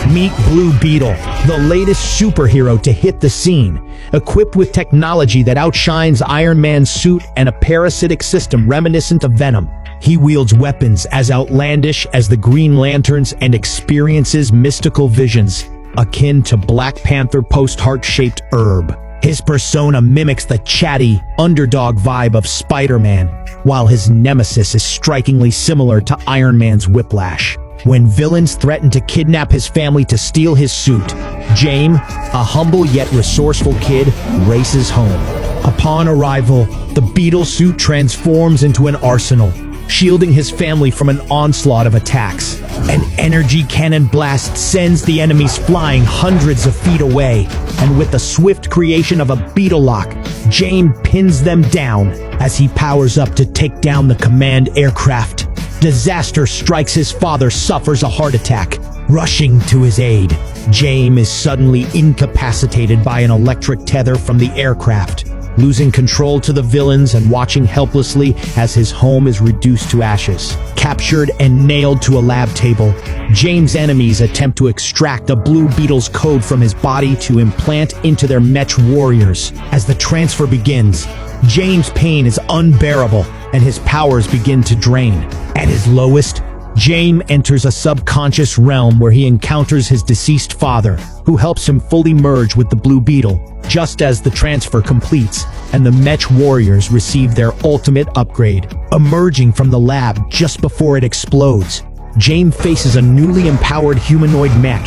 Meet Blue Beetle, the latest superhero to hit the scene. Equipped with technology that outshines Iron Man's suit and a parasitic system reminiscent of Venom, he wields weapons as outlandish as the Green Lanterns and experiences mystical visions, akin to Black Panther post-heart-shaped herb. His persona mimics the chatty, underdog vibe of Spider-Man, while his nemesis is strikingly similar to Iron Man's Whiplash. When villains threaten to kidnap his family to steal his suit, James, a humble yet resourceful kid, races home. Upon arrival, the Beetle suit transforms into an arsenal, shielding his family from an onslaught of attacks. An energy cannon blast sends the enemies flying hundreds of feet away, and with the swift creation of a beetle lock, James pins them down as he powers up to take down the command aircraft. Disaster strikes, his father suffers a heart attack. Rushing to his aid, James is suddenly incapacitated by an electric tether from the aircraft, losing control to the villains and watching helplessly as his home is reduced to ashes. Captured and nailed to a lab table, James' enemies attempt to extract the Blue Beetle's code from his body to implant into their mech warriors. As the transfer begins, James' pain is unbearable and his powers begin to drain. At his lowest, James enters a subconscious realm where he encounters his deceased father, who helps him fully merge with the Blue Beetle, just as the transfer completes and the mech warriors receive their ultimate upgrade. Emerging from the lab just before it explodes, James faces a newly empowered humanoid mech.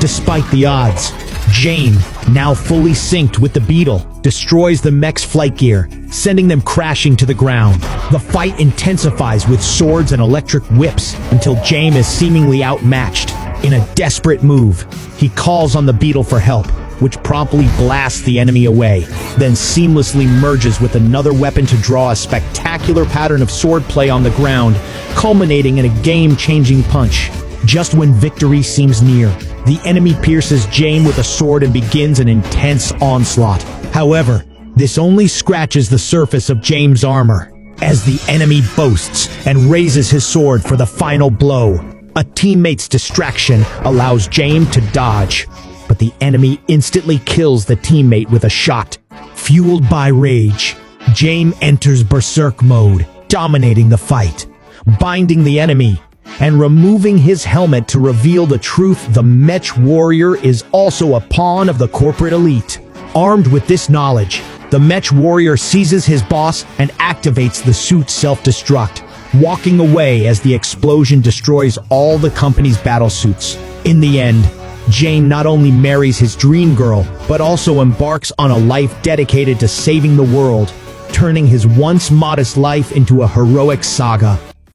Despite the odds, James, now fully synced with the Beetle, destroys the mech's flight gear, sending them crashing to the ground. The fight intensifies with swords and electric whips until James is seemingly outmatched. In a desperate move, he calls on the Beetle for help, which promptly blasts the enemy away, then seamlessly merges with another weapon to draw a spectacular pattern of swordplay on the ground, culminating in a game-changing punch. Just when victory seems near, the enemy pierces James with a sword and begins an intense onslaught. However, this only scratches the surface of James' armor, as the enemy boasts and raises his sword for the final blow. A teammate's distraction allows James to dodge, but the enemy instantly kills the teammate with a shot. Fueled by rage, James enters berserk mode, dominating the fight, binding the enemy, and removing his helmet to reveal the truth: the mech warrior is also a pawn of the corporate elite. Armed with this knowledge, the mech warrior seizes his boss and activates the suit's self-destruct, walking away as the explosion destroys all the company's battlesuits. In the end, James not only marries his dream girl, but also embarks on a life dedicated to saving the world, turning his once modest life into a heroic saga.